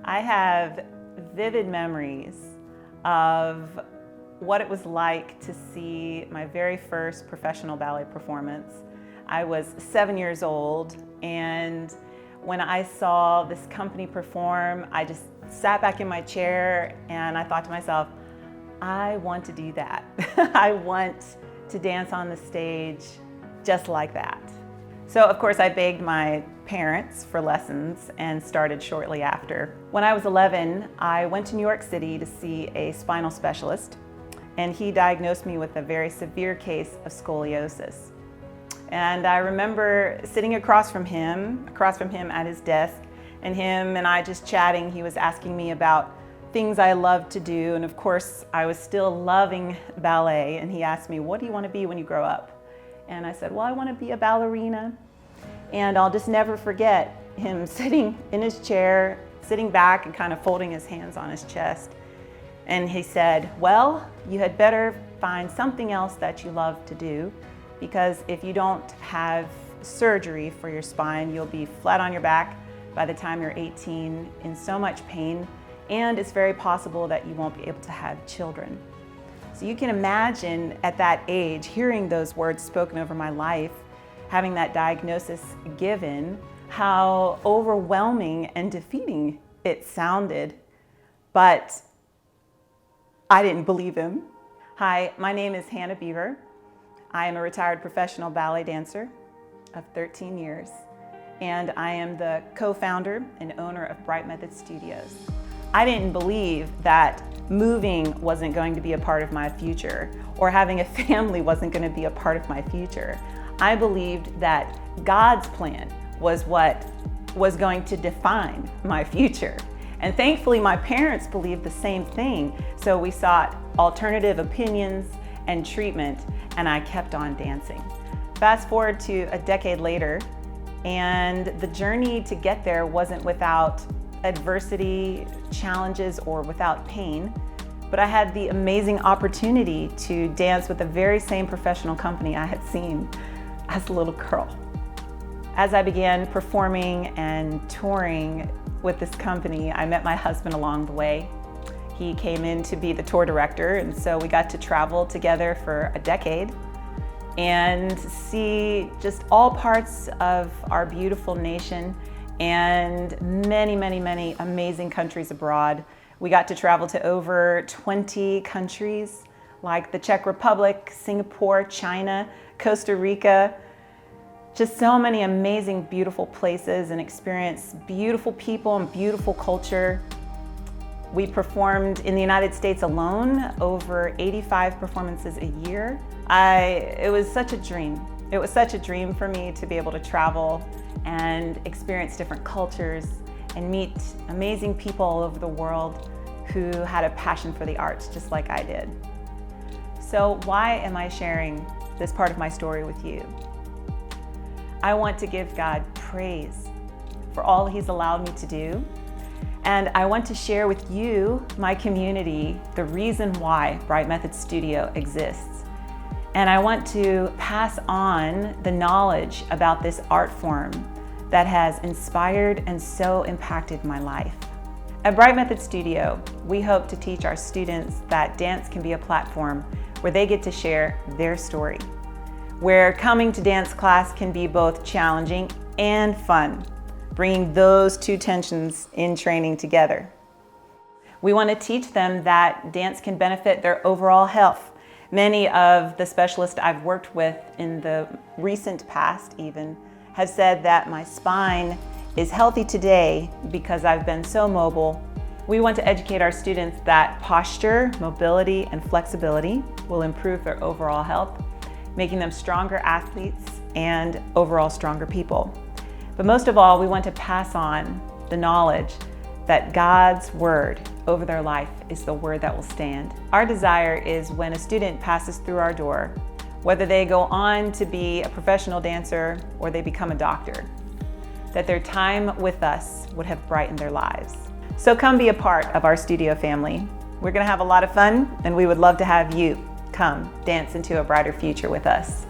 I have vivid memories of what it was like to see my very first professional ballet performance. I was 7 years old, and when I saw this company perform, I just sat back in my chair and I thought to myself, I want to do that. I want to dance on the stage just like that. So of course I begged my parents for lessons and started shortly after. When I was 11, I went to New York City to see a spinal specialist, and he diagnosed me with a very severe case of scoliosis. And I remember sitting across from him at his desk, and him and I just chatting. He was asking me about things I loved to do, and of course I was still loving ballet, and he asked me, what do you want to be when you grow up? And I said, well, I want to be a ballerina. And I'll just never forget him sitting in his chair, sitting back and kind of folding his hands on his chest. And he said, well, you had better find something else that you love to do, because if you don't have surgery for your spine, you'll be flat on your back by the time you're 18 in so much pain, and it's very possible that you won't be able to have children. So you can imagine at that age, hearing those words spoken over my life, having that diagnosis given, how overwhelming and defeating it sounded, but I didn't believe him. Hi, my name is Beaver. I am a retired professional ballet dancer of 13 years, and I am the co-founder and owner of Bright Method Studios. I didn't believe that moving wasn't going to be a part of my future, or having a family wasn't going to be a part of my future. I believed that God's plan was what was going to define my future. And thankfully, my parents believed the same thing, so we sought alternative opinions and treatment, and I kept on dancing. Fast forward to a decade later, and the journey to get there wasn't without adversity, challenges, or without pain, but I had the amazing opportunity to dance with the very same professional company I had seen as a little girl. As I began performing and touring with this company, I met my husband along the way. He came in to be the tour director, and so we got to travel together for a decade and see just all parts of our beautiful nation and many, many, many amazing countries abroad. We got to travel to over 20 countries like the Czech Republic, Singapore, China, Costa Rica. Just so many amazing, beautiful places, and experience beautiful people and beautiful culture. We performed in the United States alone over 85 performances a year. It was such a dream. It was such a dream for me to be able to travel and experience different cultures and meet amazing people all over the world who had a passion for the arts just like I did. So why am I sharing this part of my story with you? I want to give God praise for all He's allowed me to do. And I want to share with you, my community, the reason why Bright Method Studio exists. And I want to pass on the knowledge about this art form that has inspired and so impacted my life. At Bright Method Studio, we hope to teach our students that dance can be a platform where they get to share their story, where coming to dance class can be both challenging and fun, bringing those two tensions in training together. We want to teach them that dance can benefit their overall health. Many of the specialists I've worked with in the recent past even have said that my spine is healthy today because I've been so mobile. We want to educate our students that posture, mobility, and flexibility will improve their overall health, making them stronger athletes and overall stronger people. But most of all, we want to pass on the knowledge that God's word over their life is the word that will stand. Our desire is when a student passes through our door, whether they go on to be a professional dancer or they become a doctor, that their time with us would have brightened their lives. So come be a part of our studio family. We're gonna have a lot of fun, and we would love to have you come dance into a brighter future with us.